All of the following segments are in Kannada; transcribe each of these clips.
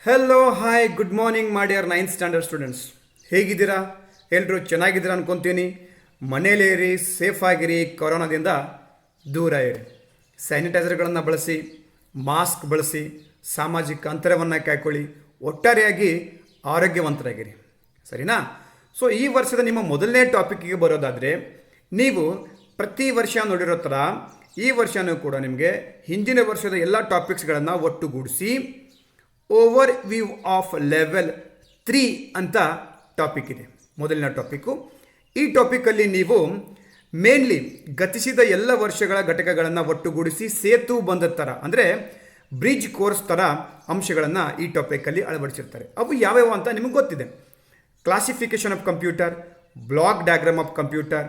Hello hi good morning my dear 9th standard students. ಹೇಗಿದ್ದೀರಾ? ಎಲ್ಲರೂ ಚೆನ್ನಾಗಿದ್ದೀರಾ ಅನ್ಕೊತೀನಿ. ಮನೇಲಿರಿ, ಸೇಫ್ ಆಗಿರಿ, ಕೊರೋನಾದಿಂದ ದೂರ ಇರಿ, ಸ್ಯಾನಿಟೈಸರ್ಗಳನ್ನು ಬಳಸಿ, ಮಾಸ್ಕ್ ಬಳಸಿ, ಸಾಮಾಜಿಕ ಅಂತರವನ್ನು ಕಾಯ್ಕೊಳ್ಳಿ, ಒಟ್ಟಾರೆಯಾಗಿ ಆರೋಗ್ಯವಂತರಾಗಿರಿ, ಸರಿನಾ? ಸೊ ಈ ವರ್ಷದ ನಿಮ್ಮ ಮೊದಲನೇ ಟಾಪಿಕ್ಗೆ ಬರೋದಾದರೆ, ನೀವು ಪ್ರತಿ ವರ್ಷ ನೋಡಿರೋ ಥರ ಈ ವರ್ಷವೂ ಕೂಡ ನಿಮಗೆ ಹಿಂದಿನ ವರ್ಷದ ಎಲ್ಲ ಟಾಪಿಕ್ಸ್ಗಳನ್ನು ಒಟ್ಟುಗೂಡಿಸಿ ಓವರ್ ವ್ಯೂ ಆಫ್ ಲೆವೆಲ್ 3 ಅಂತ ಟಾಪಿಕ್ ಇದೆ. ಮೊದಲಿನ ಟಾಪಿಕ್ಕು. ಈ ಟಾಪಿಕಲ್ಲಿ ನೀವು ಮೇನ್ಲಿ ಗತಿಸಿದ ಎಲ್ಲ ವರ್ಷಗಳ ಘಟಕಗಳನ್ನು ಒಟ್ಟುಗೂಡಿಸಿ ಸೇತು ಬಂದ ಥರ ಅಂದರೆ ಬ್ರಿಡ್ಜ್ ಕೋರ್ಸ್ ಥರ ಅಂಶಗಳನ್ನು ಈ ಟಾಪಿಕಲ್ಲಿ ಅಳವಡಿಸಿರ್ತಾರೆ. ಅವು ಯಾವ್ಯಾವ ಅಂತ ನಿಮಗೆ ಗೊತ್ತಿದೆ. Classification of computer, block diagram of computer,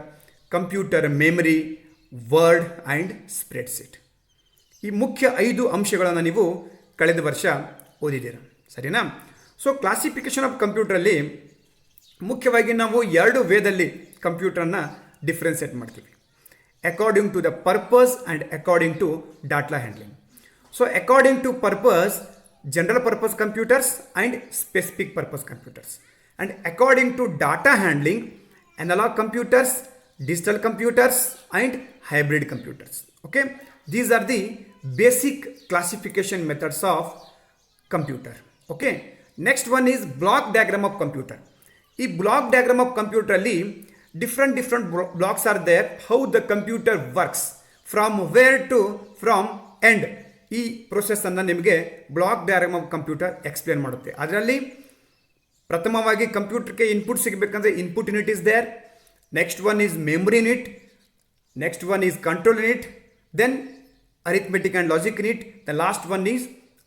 computer memory, word and spreadsheet. ಈ ಮುಖ್ಯ 5 ಅಂಶಗಳನ್ನು ನೀವು ಕಳೆದ ವರ್ಷ ಓದಿದ್ದೀರ, ಸರಿನಾ? ಸೊ ಕ್ಲಾಸಿಫಿಕೇಷನ್ ಆಫ್ ಕಂಪ್ಯೂಟ್ರಲ್ಲಿ ಮುಖ್ಯವಾಗಿ ನಾವು 2 ವೇದಲ್ಲಿ ಕಂಪ್ಯೂಟರನ್ನು ಡಿಫ್ರೆನ್ಸಿಯೇಟ್ ಮಾಡ್ತೀವಿ. According to the purpose and according to data handling. So according to purpose, general purpose computers and specific purpose computers. And according to data handling, analog computers, digital computers and hybrid computers. Okay, these are the basic classification methods of computer. Okay, next one is block diagram of computer. ಈ block diagram of computer ಅಲ್ಲಿ different blocks are there. How the computer works from where to from end. ಈ process ಅನ್ನು ನಿಮಗೆ block diagram of computer explain ಮಾಡುತ್ತೆ. ಅದರಲ್ಲಿ ಪ್ರಥಮವಾಗಿ ಕಂಪ್ಯೂಟರ್ಗೆ ಇನ್ಪುಟ್ ಸಿಗಬೇಕಂದ್ರೆ input unit is there. Next one is memory unit, next one is control unit, then arithmetic and logic unit, the last one is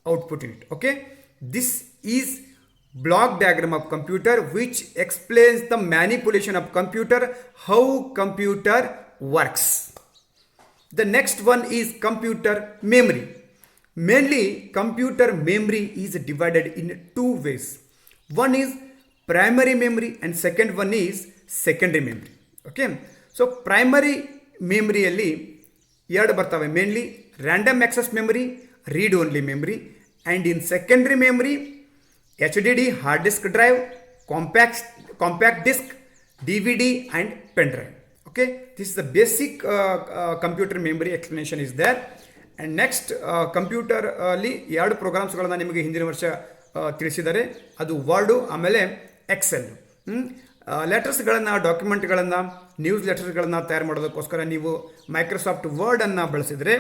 output unit. Okay, this is block diagram of computer which explains the manipulation of computer, how computer works. The next one is computer memory. Mainly computer memory is divided in 2 ways. One is primary memory and second one is secondary memory. Okay, so primary ಮೆಮ್ರಿಯಲ್ಲಿ 2 ಬರ್ತವೆ. Mainly random access memory, read only memory. And in secondary memory HDD, hard disk drive, compact disk, DVD and pen drive. Okay, this is the basic computer memory explanation is there. And next computer ಅಲ್ಲಿ 2 ಪ್ರೋಗ್ರಾಮ್ಸ್ಗಳನ್ನು ನಿಮಗೆ ಹಿಂದಿನ ವರ್ಷ ತಿಳಿಸಿದ್ದಾರೆ. ಅದು ವರ್ಡು ಆಮೇಲೆ ಎಕ್ಸೆಲ್. ಲೆಟರ್ಸ್ಗಳನ್ನು, ಡಾಕ್ಯುಮೆಂಟ್ಗಳನ್ನು, ನ್ಯೂಸ್ ಲೆಟರ್ಸ್ಗಳನ್ನು ತಯಾರು ಮಾಡೋದಕ್ಕೋಸ್ಕರ ನೀವು ಮೈಕ್ರೋಸಾಫ್ಟ್ ವರ್ಡನ್ನು ಬಳಸಿದರೆ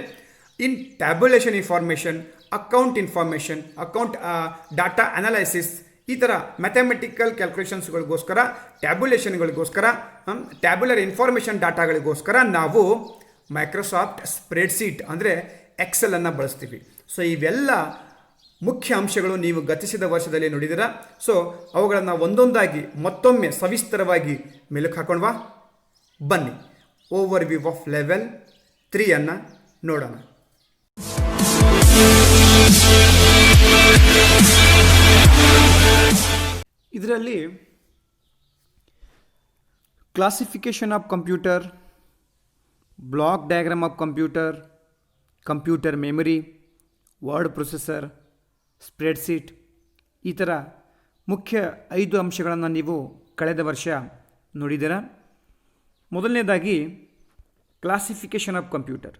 in tabulation information, account information, account data analysis, ಈ ಥರ ಮ್ಯಾಥಮೆಟಿಕಲ್ ಕ್ಯಾಲ್ಕುಲೇಷನ್ಸ್ಗಳಿಗೋಸ್ಕರ, ಟ್ಯಾಬ್ಯುಲೇಷನ್ಗಳಿಗೋಸ್ಕರ, ಟ್ಯಾಬ್ಯುಲರ್ ಇನ್ಫಾರ್ಮೇಷನ್ ಡಾಟಾಗಳಿಗೋಸ್ಕರ ನಾವು ಮೈಕ್ರೋಸಾಫ್ಟ್ ಸ್ಪ್ರೆಡ್ಶೀಟ್ ಅಂದರೆ ಎಕ್ಸೆಲನ್ನು ಬಳಸ್ತೀವಿ. ಸೊ ಇವೆಲ್ಲ ಮುಖ್ಯ ಅಂಶಗಳು ನೀವು ಗತಿಸಿದ ವರ್ಷದಲ್ಲಿ ನೋಡಿದಿರ. ಸೊ ಅವುಗಳನ್ನು ಒಂದೊಂದಾಗಿ ಮತ್ತೊಮ್ಮೆ ಸವಿಸ್ತರವಾಗಿ ಮೆಲುಕು ಹಾಕೊಂಡ್ವಾ. ಬನ್ನಿ ಓವರ್ ವ್ಯೂ ಆಫ್ ಲೆವೆಲ್ 3 ಅನ್ನು ನೋಡೋಣ. ಇದರಲ್ಲಿ classification of computer, block diagram of computer, computer memory, word processor, spreadsheet, ಈ ಥರ ಮುಖ್ಯ 5 ಅಂಶಗಳನ್ನು ನೀವು ಕಳೆದ ವರ್ಷ ನೋಡಿದ್ದೀರ. ಮೊದಲನೇದಾಗಿ ಕ್ಲಾಸಿಫಿಕೇಷನ್ ಆಫ್ ಕಂಪ್ಯೂಟರ್,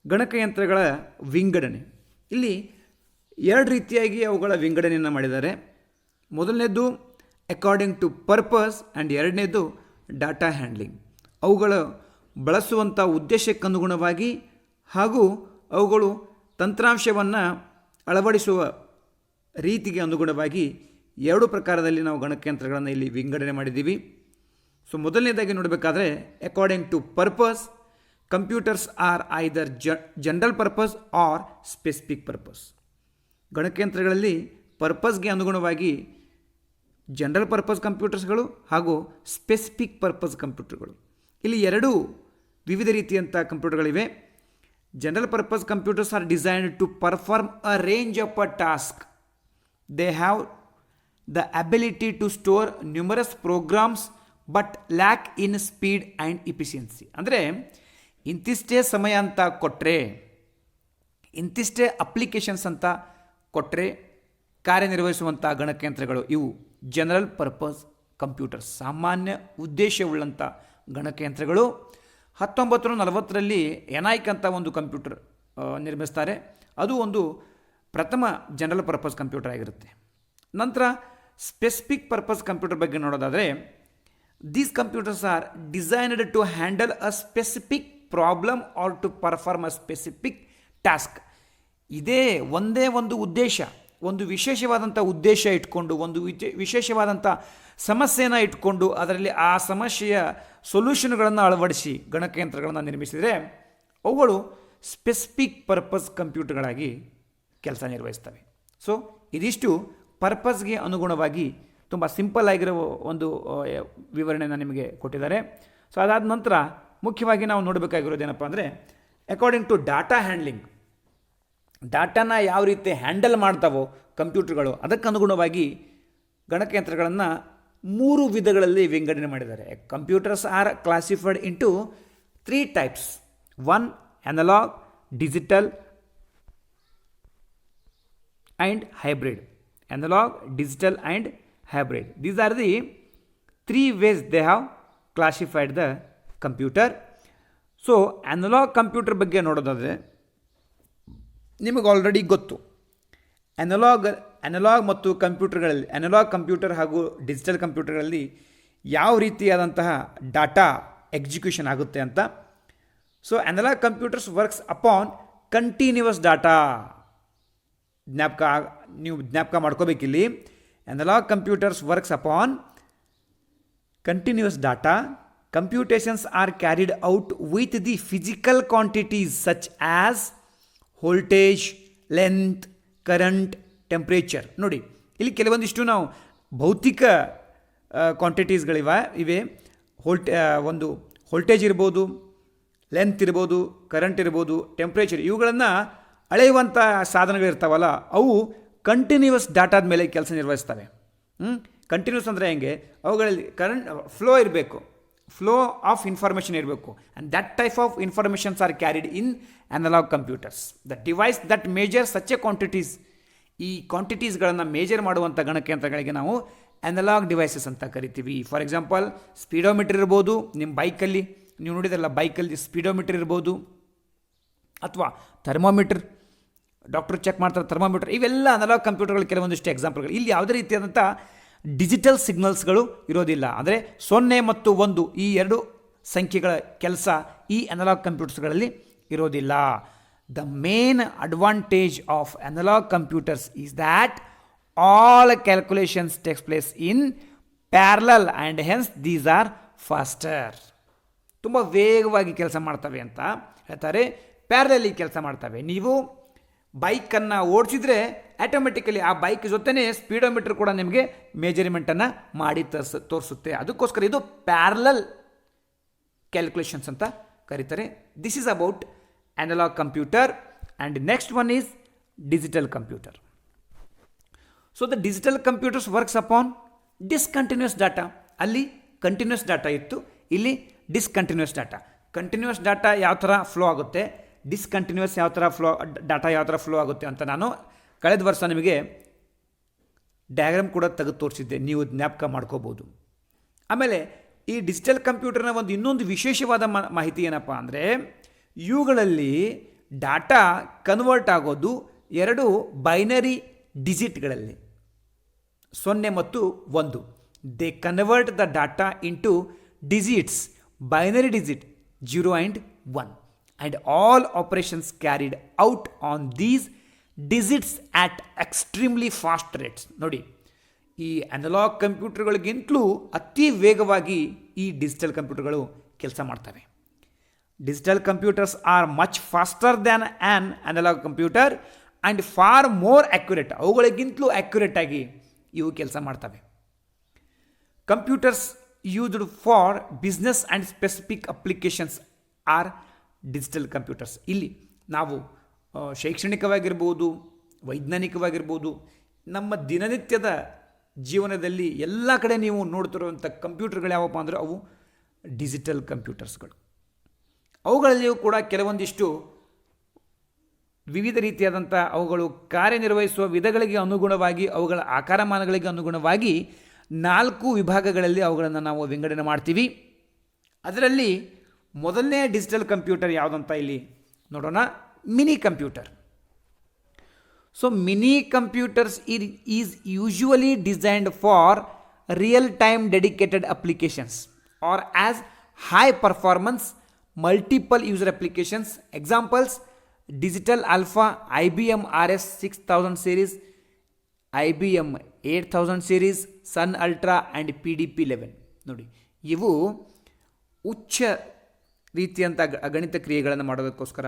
ಗಣಕಯಂತ್ರಗಳ ವಿಂಗಡಣೆ. ಇಲ್ಲಿ 2 ರೀತಿಯಾಗಿ ಅವುಗಳ ವಿಂಗಡಣೆಯನ್ನು ಮಾಡಿದ್ದಾರೆ. ಮೊದಲನೇದು ಅಕಾರ್ಡಿಂಗ್ ಟು ಪರ್ಪಸ್ ಆ್ಯಂಡ್ ಎರಡನೇದು ಡಾಟಾ ಹ್ಯಾಂಡ್ಲಿಂಗ್. ಅವುಗಳು ಬಳಸುವಂಥ ಉದ್ದೇಶಕ್ಕನುಗುಣವಾಗಿ ಹಾಗೂ ಅವುಗಳು ತಂತ್ರಾಂಶವನ್ನು ಅಳವಡಿಸುವ ರೀತಿಗೆ ಅನುಗುಣವಾಗಿ 2 ಪ್ರಕಾರದಲ್ಲಿ ನಾವು ಗಣಕಯಂತ್ರಗಳನ್ನು ಇಲ್ಲಿ ವಿಂಗಡಣೆ ಮಾಡಿದ್ದೀವಿ. ಸೊ ಮೊದಲನೇದಾಗಿ ನೋಡಬೇಕಾದ್ರೆ according to purpose, computers are either general purpose or specific purpose. ಗಣಕಯಂತ್ರಗಳಲ್ಲಿ ಪರ್ಪಸ್ಗೆ ಅನುಗುಣವಾಗಿ ಜನರಲ್ ಪರ್ಪಸ್ ಕಂಪ್ಯೂಟರ್ಸ್ಗಳು ಹಾಗೂ ಸ್ಪೆಸಿಫಿಕ್ ಪರ್ಪಸ್ ಕಂಪ್ಯೂಟರ್ಗಳು. ಇಲ್ಲಿ 2 ವಿವಿಧ ರೀತಿಯಂಥ ಕಂಪ್ಯೂಟರ್ಗಳಿವೆ. General purpose computers are designed to perform a range of a task. They have the ability to store numerous programs but lack in speed and efficiency. ಅಂದರೆ ಇಂತಿಷ್ಟೇ ಸಮಯ ಅಂತ ಕೊಟ್ಟರೆ, ಇಂತಿಷ್ಟೇ ಅಪ್ಲಿಕೇಶನ್ಸ್ ಅಂತ ಕೊಟ್ಟರೆ ಕಾರ್ಯನಿರ್ವಹಿಸುವಂಥ ಗಣಕಯಂತ್ರಗಳು ಇವು ಜನರಲ್ ಪರ್ಪಸ್ ಕಂಪ್ಯೂಟರ್ಸ್, ಸಾಮಾನ್ಯ ಉದ್ದೇಶವುಳ್ಳಂಥ ಗಣಕಯಂತ್ರಗಳು. 1940ರಲ್ಲಿ ಎನೈಕ್ ಅಂತ ಒಂದು ಕಂಪ್ಯೂಟರ್ ನಿರ್ಮಿಸ್ತಾರೆ. ಅದು ಒಂದು ಪ್ರಥಮ ಜನರಲ್ ಪರ್ಪಸ್ ಕಂಪ್ಯೂಟರ್ ಆಗಿರುತ್ತೆ. ನಂತರ ಸ್ಪೆಸಿಫಿಕ್ ಪರ್ಪಸ್ ಕಂಪ್ಯೂಟರ್ ಬಗ್ಗೆ ನೋಡೋದಾದರೆ, these computers are designed to handle a specific problem or to perform a specific task. ಇದೇ ಒಂದೇ ಒಂದು ಉದ್ದೇಶ, ಒಂದು ವಿಶೇಷವಾದಂಥ ಉದ್ದೇಶ ಇಟ್ಕೊಂಡು, ಒಂದು ವಿಶೇಷವಾದಂಥ ಸಮಸ್ಯೆನ ಇಟ್ಕೊಂಡು ಅದರಲ್ಲಿ ಆ ಸಮಸ್ಯೆಯ ಸೊಲ್ಯೂಷನ್ಗಳನ್ನು ಅಳವಡಿಸಿ ಗಣಕಯಂತ್ರಗಳನ್ನು ನಿರ್ಮಿಸಿದರೆ ಅವುಗಳು ಸ್ಪೆಸಿಫಿಕ್ ಪರ್ಪಸ್ ಕಂಪ್ಯೂಟರ್ಗಳಾಗಿ ಕೆಲಸ ನಿರ್ವಹಿಸ್ತವೆ. ಸೊ ಇದಿಷ್ಟು ಪರ್ಪಸ್ಗೆ ಅನುಗುಣವಾಗಿ ತುಂಬ ಸಿಂಪಲ್ ಆಗಿರೋ ಒಂದು ವಿವರಣೆಯನ್ನು ನಿಮಗೆ ಕೊಟ್ಟಿದ್ದಾರೆ. ಸೊ ಅದಾದ ನಂತರ ಮುಖ್ಯವಾಗಿ ನಾವು ನೋಡಬೇಕಾಗಿರೋದೇನಪ್ಪ ಅಂದರೆ, ಅಕಾರ್ಡಿಂಗ್ ಟು ಡಾಟಾ ಹ್ಯಾಂಡ್ಲಿಂಗ್, ಡಾಟಾನ ಯಾವ ರೀತಿ ಹ್ಯಾಂಡಲ್ ಮಾಡ್ತಾವೋ ಕಂಪ್ಯೂಟರ್ಗಳು, ಅದಕ್ಕನುಗುಣವಾಗಿ ಗಣಕಯಂತ್ರಗಳನ್ನು 3 ವಿಧಗಳಲ್ಲಿ ವಿಂಗಡಣೆ ಮಾಡಿದ್ದಾರೆ. Computers are classified into 3 types. 1 analog, digital and hybrid. Analog, digital and hybrid. These are the 3 ways they have classified the computer. So analog computer ಬಗ್ಗೆ ನೋಡೋದಾದರೆ ನಿಮಗೆ ಆಲ್ರೆಡಿ ಗೊತ್ತು, ಅನಲಾಗ್ ಮತ್ತು ಕಂಪ್ಯೂಟರ್ಗಳಲ್ಲಿ, ಅನಲಾಗ್ ಕಂಪ್ಯೂಟರ್ ಹಾಗೂ ಡಿಜಿಟಲ್ ಕಂಪ್ಯೂಟರ್ಗಳಲ್ಲಿ ಯಾವ ರೀತಿಯಾದಂತಹ ಡಾಟಾ ಎಕ್ಸಿಕ್ಯೂಷನ್ ಆಗುತ್ತೆ ಅಂತ. So analog computers works upon continuous data. ನೀವು ಜ್ಞಾಪಕ ಮಾಡ್ಕೋಬೇಕಿಲ್ಲಿ. Analog computers works upon continuous data. Computations are carried out with the physical quantities such as voltage, length, current, temperature. ನೋಡಿ, ಇಲ್ಲಿ ಕೆಲವೊಂದಿಷ್ಟು ನಾವು ಭೌತಿಕ ಕ್ವಾಂಟಿಟೀಸ್ಗಳಿವೆ. ಒಂದು ವೋಲ್ಟೇಜ್ ಇರ್ಬೋದು, ಲೆಂತ್ ಇರ್ಬೋದು, ಕರೆಂಟ್ ಇರ್ಬೋದು, ಟೆಂಪ್ರೇಚರ್, ಇವುಗಳನ್ನು ಅಳೆಯುವಂಥ ಸಾಧನಗಳಿರ್ತಾವಲ್ಲ, ಅವು ಕಂಟಿನ್ಯೂಸ್ ಡಾಟಾದ ಮೇಲೆ ಕೆಲಸ ನಿರ್ವಹಿಸ್ತವೆ. ಕಂಟಿನ್ಯೂಸ್ ಅಂದರೆ ಹೆಂಗೆ, ಅವುಗಳಲ್ಲಿ ಕರೆಂಟ್ ಫ್ಲೋ ಇರಬೇಕು, ಫ್ಲೋ ಆಫ್ ಇನ್ಫಾರ್ಮೇಷನ್ ಇರಬೇಕು. And that type of informations are carried in analog computers. The device that measure such a quantities. ಈ ಕ್ವಾಂಟಿಟೀಸ್ಗಳನ್ನು ಮೇಜರ್ ಮಾಡುವಂಥ ಗಣಕಯಂತ್ರಗಳಿಗೆ ನಾವು ಅನಲಾಗ್ ಡಿವೈಸಸ್ ಅಂತ ಕರಿತೀವಿ. ಫಾರ್ ಎಕ್ಸಾಂಪಲ್, ಸ್ಪೀಡೋಮೀಟರ್ ಇರ್ಬೋದು. ನಿಮ್ಮ ಬೈಕಲ್ಲಿ ನೀವು ನೋಡಿದ್ರಲ್ಲ, ಬೈಕಲ್ಲಿ ಸ್ಪೀಡೋಮೀಟರ್ ಇರ್ಬೋದು, ಅಥವಾ ಥರ್ಮೋಮೀಟರ್, ಡಾಕ್ಟರ್ ಚೆಕ್ ಮಾಡ್ತಾರೆ ಥರ್ಮೋಮೀಟರ್. ಇವೆಲ್ಲ ಅನಲಾಗ್ ಕಂಪ್ಯೂಟರ್ಗಳು ಕೆಲವೊಂದಿಷ್ಟು ಎಕ್ಸಾಂಪಲ್ಗಳು. ಇಲ್ಲಿ ಯಾವುದೇ ರೀತಿಯಾದಂಥ ಡಿಜಿಟಲ್ ಸಿಗ್ನಲ್ಸ್ಗಳು ಇರೋದಿಲ್ಲ. ಅಂದರೆ 0 ಮತ್ತು 1 ಈ 2 ಸಂಖ್ಯೆಗಳ ಕೆಲಸ ಈ ಅನಲಾಗ್ ಕಂಪ್ಯೂಟರ್ಸ್ಗಳಲ್ಲಿ ಇರೋದಿಲ್ಲ. The main advantage of analog computers is that all calculations takes place in parallel and hence these are faster. ತುಂಬ ವೇಗವಾಗಿ ಕೆಲಸ ಮಾಡ್ತವೆ ಅಂತ ಹೇಳ್ತಾರೆ. ಪ್ಯಾರಲಲ್ಲಿ ಕೆಲಸ ಮಾಡ್ತವೆ. ನೀವು ಬೈಕನ್ನು ಓಡಿಸಿದ್ರೆ ಆಟೋಮೆಟಿಕಲಿ ಆ ಬೈಕ್ ಜೊತೆನೇ ಸ್ಪೀಡೋಮೀಟರ್ ಕೂಡ ನಿಮಗೆ ಮೇಜರ್ಮೆಂಟನ್ನು ಮಾಡಿ ತೋರಿಸುತ್ತೆ. ಅದಕ್ಕೋಸ್ಕರ ಇದು ಪ್ಯಾರಲಲ್ ಕ್ಯಾಲ್ಕುಲೇಷನ್ಸ್ ಅಂತ ಕರೀತಾರೆ. This is about analog computer. And next one is digital computer. So the digital computers works upon discontinuous data. ಅಲ್ಲಿ ಕಂಟಿನ್ಯೂಸ್ ಡಾಟಾ ಇತ್ತು, ಇಲ್ಲಿ ಡಿಸ್ಕಂಟಿನ್ಯೂಸ್ ಡಾಟಾ. ಕಂಟಿನ್ಯೂಸ್ ಡಾಟಾ ಯಾವ ಥರ ಫ್ಲೋ ಆಗುತ್ತೆ, ಡಿಸ್ಕಂಟಿನ್ಯೂಸ್ ಡಾಟಾ ಯಾವ ಥರ ಫ್ಲೋ ಆಗುತ್ತೆ ಅಂತ ನಾನು ಕಳೆದ ವರ್ಷ ನಿಮಗೆ ಡಯಾಗ್ರಾಮ್ ಕೂಡ ತೆಗೆದು ತೋರಿಸಿದ್ದೆ, ನೀವು ಜ್ಞಾಪಕ ಮಾಡ್ಕೋಬೋದು. ಆಮೇಲೆ ಈ ಡಿಜಿಟಲ್ ಕಂಪ್ಯೂಟರ್ನ ಇನ್ನೊಂದು ವಿಶೇಷವಾದ ಮಾಹಿತಿ ಏನಪ್ಪ ಅಂದರೆ, ಇವುಗಳಲ್ಲಿ ಡಾಟಾ ಕನ್ವರ್ಟ್ ಆಗೋದು 2 ಬೈನರಿ ಡಿಜಿಟ್ಗಳಲ್ಲಿ, 0 ಮತ್ತು 1. They convert the data into digits, binary digit 0 and 1. And all operations carried out on these digits at extremely fast rates. ನೋಡಿ, ಈ ಅನಲಾಗ್ ಕಂಪ್ಯೂಟರ್ಗಳಿಗಿಂತಲೂ ಅತಿ ವೇಗವಾಗಿ ಈ ಡಿಜಿಟಲ್ ಕಂಪ್ಯೂಟರ್ಗಳು ಕೆಲಸ ಮಾಡ್ತವೆ. Digital computers are much faster than an analog computer and far more accurate. ಅವುಗಳಿಗಿಂತಲೂ ಅಕ್ಯುರೇಟ್ ಆಗಿ ಇವು ಕೆಲಸ ಮಾಡ್ತವೆ. Computers used for business and specific applications are digital computers. ಇಲ್ಲಿ ನಾವು ಶೈಕ್ಷಣಿಕವಾಗಿರ್ಬೋದು, ವೈಜ್ಞಾನಿಕವಾಗಿರ್ಬೋದು, ನಮ್ಮ ದಿನನಿತ್ಯದ ಜೀವನದಲ್ಲಿ ಎಲ್ಲ ಕಡೆ ನೀವು ನೋಡ್ತಿರುವಂಥ ಕಂಪ್ಯೂಟರ್ಗಳು ಯಾವಪ್ಪ ಅಂದರೆ ಅವು ಡಿಜಿಟಲ್ ಕಂಪ್ಯೂಟರ್ಸ್ಗಳು. ಅವುಗಳಲ್ಲಿಯೂ ಕೂಡ ಕೆಲವೊಂದಿಷ್ಟು ವಿವಿಧ ರೀತಿಯಾದಂಥ ಅವುಗಳು ಕಾರ್ಯನಿರ್ವಹಿಸುವ ವಿಧಗಳಿಗೆ ಅನುಗುಣವಾಗಿ ಅವುಗಳ ಆಕಾರಮಾನಗಳಿಗೆ ಅನುಗುಣವಾಗಿ 4 ವಿಭಾಗಗಳಲ್ಲಿ ಅವುಗಳನ್ನು ನಾವು ವಿಂಗಡಣೆ ಮಾಡ್ತೀವಿ. ಅದರಲ್ಲಿ ಮೊದಲನೇ ಡಿಜಿಟಲ್ ಕಂಪ್ಯೂಟರ್ ಯಾವುದಂತ ಇಲ್ಲಿ ನೋಡೋಣ, mini computer. So mini computers is usually designed for real time dedicated applications or as high performance multiple user applications. Examples: Digital Alpha, IBM RS 6000 series, IBM 8000 series, Sun Ultra and PDP-11. ನೋಡಿ, ಇವು ಉಚ್ಚ ರೀತಿಯಂಥ ಗಣಿತ ಕ್ರಿಯೆಗಳನ್ನು ಮಾಡೋದಕ್ಕೋಸ್ಕರ.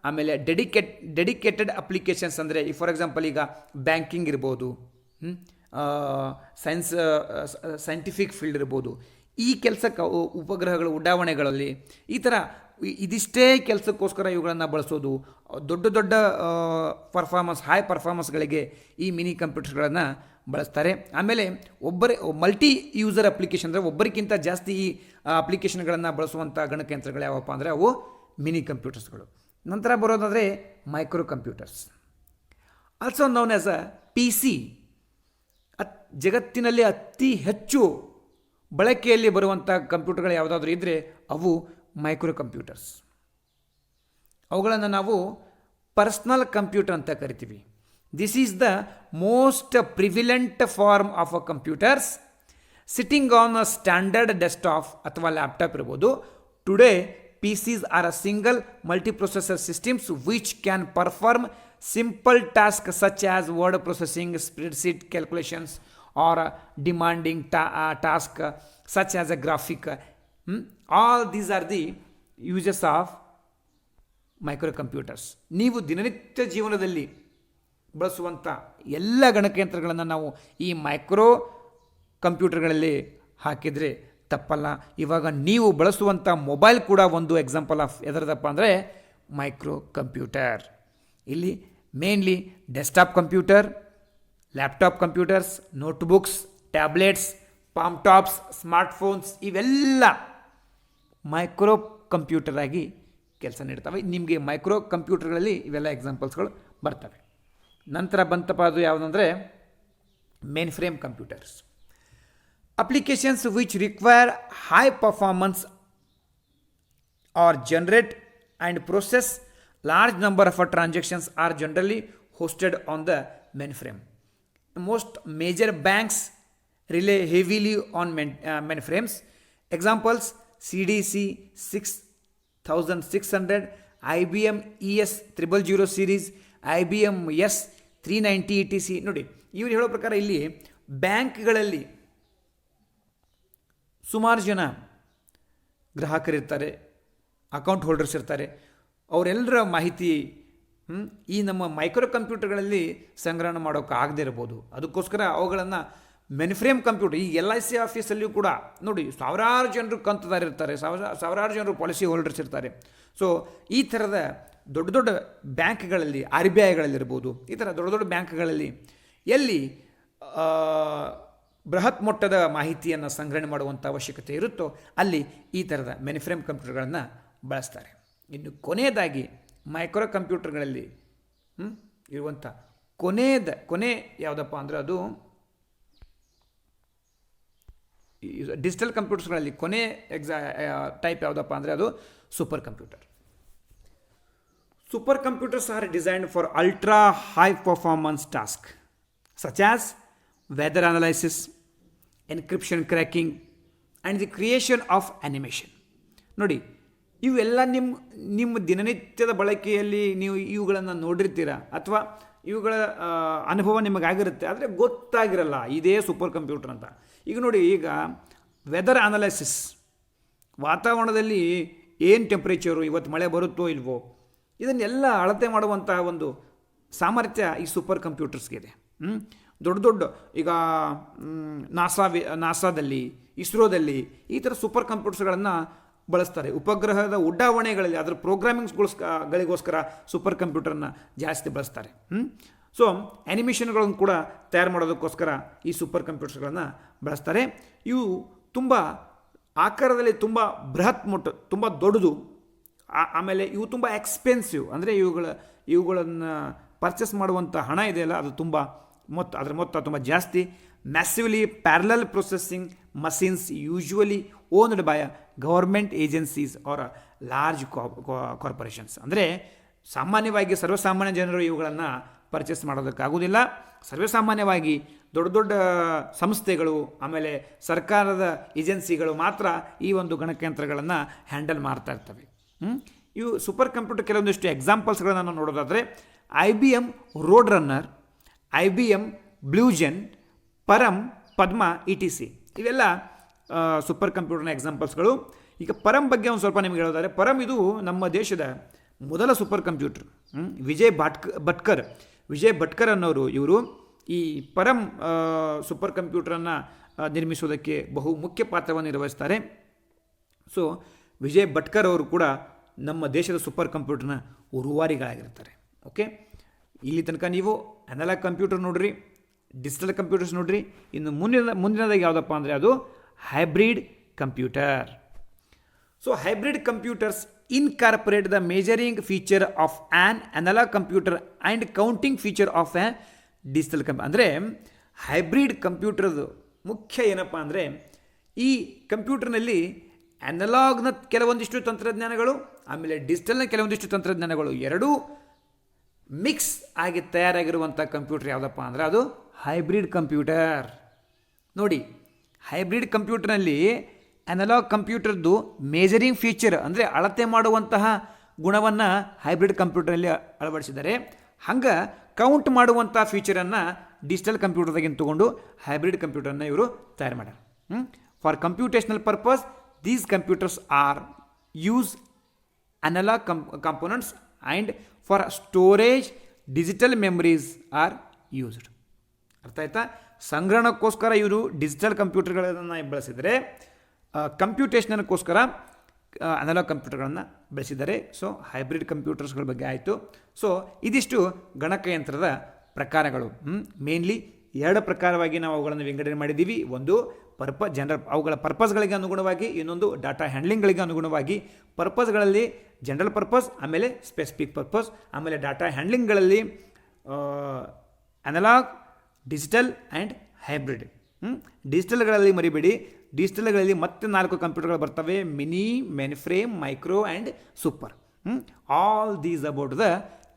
ಆಮೇಲೆ ಡೆಡಿಕೇಟೆಡ್ ಅಪ್ಲಿಕೇಶನ್ಸ್ ಅಂದರೆ ಫಾರ್ ಎಕ್ಸಾಂಪಲ್ ಈಗ ಬ್ಯಾಂಕಿಂಗ್ ಇರ್ಬೋದು, ಸೈಂಟಿಫಿಕ್ ಫೀಲ್ಡ್ ಇರ್ಬೋದು. ಈ ಕೆಲಸಕ್ಕೆ ಉಪಗ್ರಹಗಳ ಉಡಾವಣೆಗಳಲ್ಲಿ ಈ ಥರ ಇದಿಷ್ಟೇ ಕೆಲಸಕ್ಕೋಸ್ಕರ ಇವುಗಳನ್ನು ಬಳಸೋದು. ದೊಡ್ಡ ದೊಡ್ಡ ಹೈ ಪರ್ಫಾರ್ಮೆನ್ಸ್ಗಳಿಗೆ ಈ ಮಿನಿ ಕಂಪ್ಯೂಟರ್ಗಳನ್ನು ಬಳಸ್ತಾರೆ. ಆಮೇಲೆ ಮಲ್ಟಿ ಯೂಸರ್ ಅಪ್ಲಿಕೇಶನ್ ಅಂದರೆ ಒಬ್ಬರಿಗಿಂತ ಜಾಸ್ತಿ ಈ ಅಪ್ಲಿಕೇಶನ್ಗಳನ್ನು ಬಳಸುವಂಥ ಗಣಕಯಂತ್ರಗಳು ಯಾವಪ್ಪ ಅಂದರೆ ಅವು ಮಿನಿ ಕಂಪ್ಯೂಟರ್ಸ್ಗಳು. ನಂತರ ಬರೋದಾದರೆ micro computers, also known as a PC. ಜಗತ್ತಿನಲ್ಲಿ ಅತಿ ಹೆಚ್ಚು ಬಳಕೆಯಲ್ಲಿ ಬರುವಂಥ ಕಂಪ್ಯೂಟರ್ಗಳು ಯಾವುದಾದ್ರೂ ಇದ್ದರೆ ಅವು ಮೈಕ್ರೋ ಕಂಪ್ಯೂಟರ್ಸ್. ಅವುಗಳನ್ನು ನಾವು ಪರ್ಸ್ನಲ್ ಕಂಪ್ಯೂಟರ್ ಅಂತ ಕರಿತೀವಿ. This is the most prevalent form of a computers sitting on a standard desktop ಅಥವಾ ಲ್ಯಾಪ್ಟಾಪ್ ಇರ್ಬೋದು. Today PCs are a single multiprocessor systems which can perform simple tasks such as word processing, spreadsheet calculations, or demanding task such as a graphic. All these are the uses of microcomputers. ನೀವು ದಿನನಿತ್ಯ ಜೀವನದಲ್ಲಿ ಬಳಸುವಂಥ ಎಲ್ಲ ಗಣಕಯಂತ್ರಗಳನ್ನು ನಾವು ಈ ಮೈಕ್ರೋ ಕಂಪ್ಯೂಟರ್ಗಳಲ್ಲಿ ಹಾಕಿದರೆ ತಪ್ಪಲ್ಲ. ಇವಾಗ ನೀವು ಬಳಸುವಂಥ ಮೊಬೈಲ್ ಕೂಡ ಒಂದು ಎಕ್ಸಾಂಪಲ್ ಆಫ್ ಎದರದಪ್ಪ ಅಂದರೆ ಮೈಕ್ರೋ ಕಂಪ್ಯೂಟರ್. ಇಲ್ಲಿ mainly desktop computer, laptop computers, notebooks, tablets, palm tops, smartphones ಇವೆಲ್ಲ ಮೈಕ್ರೋ ಕಂಪ್ಯೂಟರ್ ಆಗಿ ಕೆಲಸ ನೀಡ್ತವೆ. ನಿಮಗೆ ಮೈಕ್ರೋ ಕಂಪ್ಯೂಟರ್ಗಳಲ್ಲಿ ಇವೆಲ್ಲ ಎಕ್ಸಾಂಪಲ್ಸ್ಗಳು ಬರ್ತವೆ. ನಂತರ ಬಂತಪ್ಪ ಅದು ಯಾವುದಂದರೆ mainframe computers. Applications which require high performance or generate and process large number of transactions are generally hosted on the mainframe. Most major banks rely heavily on mainframes. Examples: CDC 6600, IBM ES 000 series, IBM S 390 etc. ನೋಡಿ, ಇವರು ಹೇಳೋ ಪ್ರಕಾರ ಇಲ್ಲಿ ಬ್ಯಾಂಕ್ಗಳಲ್ಲಿ ಸುಮಾರು ಜನ ಗ್ರಾಹಕರಿರ್ತಾರೆ, ಅಕೌಂಟ್ ಹೋಲ್ಡರ್ಸ್ ಇರ್ತಾರೆ. ಅವರೆಲ್ಲರ ಮಾಹಿತಿ ಈ ನಮ್ಮ ಮೈಕ್ರೋ ಕಂಪ್ಯೂಟರ್ಗಳಲ್ಲಿ ಸಂಗ್ರಹಣೆ ಮಾಡೋಕ್ಕೆ ಆಗದೇ ಇರ್ಬೋದು. ಅದಕ್ಕೋಸ್ಕರ ಅವುಗಳನ್ನು ಮೆನ್ಫ್ರೇಮ್ ಕಂಪ್ಯೂಟರ್, ಈ LIC ಆಫೀಸಲ್ಲಿಯೂ ಕೂಡ ನೋಡಿ ಸಾವಿರಾರು ಜನರು ಕಂತುದಾರಿರ್ತಾರೆ, ಸಾವಿರಾರು ಜನರು ಪಾಲಿಸಿ ಹೋಲ್ಡರ್ಸ್ ಇರ್ತಾರೆ. ಸೊ ಈ ಥರದ ದೊಡ್ಡ ದೊಡ್ಡ ಬ್ಯಾಂಕ್ಗಳಲ್ಲಿ, RBIಗಳಲ್ಲಿರ್ಬೋದು, ಈ ಥರ ದೊಡ್ಡ ದೊಡ್ಡ ಬ್ಯಾಂಕ್ಗಳಲ್ಲಿ ಎಲ್ಲಿ ಬೃಹತ್ ಮೊತ್ತದ ಮಾಹಿತಿಯನ್ನು ಸಂಗ್ರಹಣೆ ಮಾಡುವಂಥ ಅವಶ್ಯಕತೆ ಇರುತ್ತೋ ಅಲ್ಲಿ ಈ ಥರದ ಮೆನ್ಫ್ರೇಮ್ ಕಂಪ್ಯೂಟರ್ಗಳನ್ನು ಬಳಸ್ತಾರೆ. ಇನ್ನು ಕೊನೆಯದಾಗಿ ಮೈಕ್ರೋ ಕಂಪ್ಯೂಟರ್ಗಳಲ್ಲಿ ಇರುವಂಥ ಕೊನೆ ಯಾವುದಪ್ಪ ಅಂದರೆ ಅದು ಡಿಜಿಟಲ್ ಕಂಪ್ಯೂಟರ್ಸ್ಗಳಲ್ಲಿ ಕೊನೆ ಟೈಪ್ ಯಾವುದಪ್ಪ ಅಂದರೆ ಅದು super computer. Super computers are designed for ultra high performance task such as weather analysis, encryption, cracking and the creation of animation. ನೋಡಿ, ಇವೆಲ್ಲ ನಿಮ್ಮ ದಿನನಿತ್ಯದ ಬಳಕೆಯಲ್ಲಿ ನೀವು ಇವುಗಳನ್ನು ನೋಡಿರ್ತೀರ ಅಥವಾ ಇವುಗಳ ಅನುಭವ ನಿಮಗಾಗಿರುತ್ತೆ, ಆದರೆ ಗೊತ್ತಾಗಿರಲ್ಲ ಇದೇ ಸೂಪರ್ ಕಂಪ್ಯೂಟರ್ ಅಂತ. ಈಗ ನೋಡಿ, ಈಗ ವೆದರ್ ಅನಲೈಸಿಸ್, ವಾತಾವರಣದಲ್ಲಿ ಏನು ಟೆಂಪ್ರೇಚರು, ಇವತ್ತು ಮಳೆ ಬರುತ್ತೋ ಇಲ್ವೋ, ಇದನ್ನೆಲ್ಲ ಅಳತೆ ಮಾಡುವಂಥ ಒಂದು ಸಾಮರ್ಥ್ಯ ಈ ಸೂಪರ್ ಕಂಪ್ಯೂಟರ್ಸ್ಗೆ ಇದೆ. ದೊಡ್ಡ ದೊಡ್ಡ ಈಗ ನಾಸಾದಲ್ಲಿ, ಇಸ್ರೋದಲ್ಲಿ ಈ ಥರ ಸೂಪರ್ ಕಂಪ್ಯೂಟರ್ಸ್ಗಳನ್ನು ಬಳಸ್ತಾರೆ. ಉಪಗ್ರಹದ ಉಡಾವಣೆಗಳಲ್ಲಿ ಅದರ ಪ್ರೋಗ್ರಾಮಿಂಗ್ಸ್ಗಳಿಗೋಸ್ಕರ ಸೂಪರ್ ಕಂಪ್ಯೂಟರ್ನ ಜಾಸ್ತಿ ಬಳಸ್ತಾರೆ. ಸೊ ಆ್ಯನಿಮೇಷನ್ಗಳನ್ನು ಕೂಡ ತಯಾರು ಮಾಡೋದಕ್ಕೋಸ್ಕರ ಈ ಸೂಪರ್ ಕಂಪ್ಯೂಟರ್ಸ್ಗಳನ್ನು ಬಳಸ್ತಾರೆ. ಇವು ತುಂಬ ಆಕಾರದಲ್ಲಿ ತುಂಬ ಬೃಹತ್ ಮೊಟ್ಟ, ತುಂಬ ದೊಡ್ಡದು, ಆಮೇಲೆ ಇವು ತುಂಬ ಎಕ್ಸ್ಪೆನ್ಸಿವ್, ಅಂದರೆ ಇವುಗಳನ್ನು ಪರ್ಚೇಸ್ ಮಾಡುವಂಥ ಹಣ ಇದೆಯಲ್ಲ ಅದು ತುಂಬ ಅದರ ಮೊತ್ತ ತುಂಬ ಜಾಸ್ತಿ. Massively parallel processing machines usually owned by government agencies or large corporations. ಅಂದರೆ ಸಾಮಾನ್ಯವಾಗಿ ಸರ್ವಸಾಮಾನ್ಯ ಜನರು ಇವುಗಳನ್ನು ಪರ್ಚೇಸ್ ಮಾಡೋದಕ್ಕಾಗೋದಿಲ್ಲ. ಸರ್ವಸಾಮಾನ್ಯವಾಗಿ ದೊಡ್ಡ ದೊಡ್ಡ ಸಂಸ್ಥೆಗಳು ಆಮೇಲೆ ಸರ್ಕಾರದ ಏಜೆನ್ಸಿಗಳು ಮಾತ್ರ ಈ ಒಂದು ಗಣಕಯಂತ್ರಗಳನ್ನು ಹ್ಯಾಂಡಲ್ ಮಾಡ್ತಾ ಇರ್ತವೆ. ಇವು ಸೂಪರ್ ಕಂಪ್ಯೂಟರ್ ಕೆಲವೊಂದಿಷ್ಟು ಎಕ್ಸಾಂಪಲ್ಸ್ಗಳನ್ನು ನಾವು ನೋಡೋದಾದರೆ IBM Roadrunner, IBM Blue Gene, Param, Padma, ETC ಇವೆಲ್ಲ ಸೂಪರ್ ಕಂಪ್ಯೂಟರ್ನ ಎಕ್ಸಾಂಪಲ್ಸ್ಗಳು. ಈಗ ಪರಮ್ ಬಗ್ಗೆ ಒಂದು ಸ್ವಲ್ಪ ನಿಮಗೆ ಹೇಳೋದಾದರೆ, ಪರಮ್ ಇದು ನಮ್ಮ ದೇಶದ ಮೊದಲ ಸೂಪರ್ ಕಂಪ್ಯೂಟರ್. ವಿಜಯ್ ಭಟ್ಕರ್ ಅನ್ನೋರು ಇವರು ಈ ಪರಮ್ ಸೂಪರ್ ಕಂಪ್ಯೂಟರನ್ನು ನಿರ್ಮಿಸೋದಕ್ಕೆ ಬಹು ಮುಖ್ಯ ಪಾತ್ರವನ್ನು ನಿರ್ವಹಿಸ್ತಾರೆ. ಸೊ ವಿಜಯ್ ಭಟ್ಕರ್ ಅವರು ಕೂಡ ನಮ್ಮ ದೇಶದ ಸೂಪರ್ ಕಂಪ್ಯೂಟರ್ನ ರೂವಾರಿಗಳಾಗಿರ್ತಾರೆ. ಓಕೆ, ಇಲ್ಲಿ ತನಕ ನೀವು ಅನಲಾಗ್ ಕಂಪ್ಯೂಟರ್ ನೋಡ್ರಿ, ಡಿಜಿಟಲ್ ಕಂಪ್ಯೂಟರ್ಸ್ ನೋಡ್ರಿ. ಇನ್ನು ಮುಂದಿನದಾಗಿ ಯಾವುದಪ್ಪ ಅಂದರೆ ಅದು hybrid computer. So hybrid computers incorporate the measuring feature of an analog computer and counting feature of a digital ಅಂದರೆ ಹೈಬ್ರಿಡ್ ಕಂಪ್ಯೂಟರ್ದು ಮುಖ್ಯ ಏನಪ್ಪ ಅಂದರೆ ಈ ಕಂಪ್ಯೂಟರ್ನಲ್ಲಿ ಅನಲಾಗ್ನ ಕೆಲವೊಂದಿಷ್ಟು ತಂತ್ರಜ್ಞಾನಗಳು ಆಮೇಲೆ ಡಿಜಿಟಲ್ನ ಕೆಲವೊಂದಿಷ್ಟು ತಂತ್ರಜ್ಞಾನಗಳು ಎರಡೂ ಮಿಕ್ಸ್ ಆಗಿ ತಯಾರಾಗಿರುವಂಥ ಕಂಪ್ಯೂಟರ್ ಯಾವುದಪ್ಪ ಅಂದರೆ ಅದು ಹೈಬ್ರಿಡ್ ಕಂಪ್ಯೂಟರ್. ನೋಡಿ, ಹೈಬ್ರಿಡ್ ಕಂಪ್ಯೂಟರ್ನಲ್ಲಿ ಅನಲಾಗ್ ಕಂಪ್ಯೂಟರ್ದು ಮೇಜರಿಂಗ್ ಫೀಚರ್ ಅಂದರೆ ಅಳತೆ ಮಾಡುವಂತಹ ಗುಣವನ್ನು ಹೈಬ್ರಿಡ್ ಕಂಪ್ಯೂಟರ್ನಲ್ಲಿ ಅಳವಡಿಸಿದ್ದಾರೆ. ಹಂಗೆ ಕೌಂಟ್ ಮಾಡುವಂಥ ಫೀಚರನ್ನು ಡಿಜಿಟಲ್ ಕಂಪ್ಯೂಟರ್ದಾಗಿಂದ ತೊಗೊಂಡು ಹೈಬ್ರಿಡ್ ಕಂಪ್ಯೂಟರ್ನ ಇವರು ತಯಾರು ಮಾಡ್ಯಾರ. For computational purpose these computers are use analog components and for storage digital memories are used. ಅರ್ಥ ಆಯ್ತಾ? ಸಂಗ್ರಹಣಕ್ಕೋಸ್ಕರ ಇವರು ಡಿಜಿಟಲ್ ಕಂಪ್ಯೂಟರ್ಗಳನ್ನು ಬಳಸಿದರೆ, ಕಂಪ್ಯೂಟೇಷನಲ್ಗೋಸ್ಕರ ಅನಲಾಗ್ ಕಂಪ್ಯೂಟರ್ಗಳನ್ನು ಬಳಸಿದ್ದಾರೆ. ಸೊ ಹೈಬ್ರಿಡ್ ಕಂಪ್ಯೂಟರ್ಸ್ಗಳ ಬಗ್ಗೆ ಆಯಿತು. ಸೊ ಇದಿಷ್ಟು ಗಣಕಯಂತ್ರದ ಪ್ರಕಾರಗಳು. ಮೇನ್ಲಿ ಎರಡು ಪ್ರಕಾರವಾಗಿ ನಾವು ಅವುಗಳನ್ನು ವಿಂಗಡಣೆ ಮಾಡಿದ್ದೀವಿ. ಒಂದು ಅವುಗಳ ಪರ್ಪಸ್ಗಳಿಗೆ ಅನುಗುಣವಾಗಿ, ಇನ್ನೊಂದು ಡಾಟಾ ಹ್ಯಾಂಡ್ಲಿಂಗ್ಗಳಿಗೆ ಅನುಗುಣವಾಗಿ. ಪರ್ಪಸ್ಗಳಲ್ಲಿ ಜನರಲ್ ಪರ್ಪಸ್, ಆಮೇಲೆ ಸ್ಪೆಸಿಫಿಕ್ ಪರ್ಪಸ್, ಆಮೇಲೆ ಡಾಟಾ ಹ್ಯಾಂಡ್ಲಿಂಗ್ಗಳಲ್ಲಿ ಅನಲಾಗ್, ಡಿಜಿಟಲ್ ಆ್ಯಂಡ್ ಹೈಬ್ರಿಡ್. ಡಿಜಿಟಲ್ಗಳಲ್ಲಿ ಮರಿಬೇಡಿ, ಡಿಜಿಟಲ್ಗಳಲ್ಲಿ ಮತ್ತೆ 4 ಕಂಪ್ಯೂಟರ್ಗಳು ಬರ್ತವೆ: mini, mainframe, micro and super. All these about the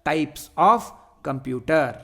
types of computer.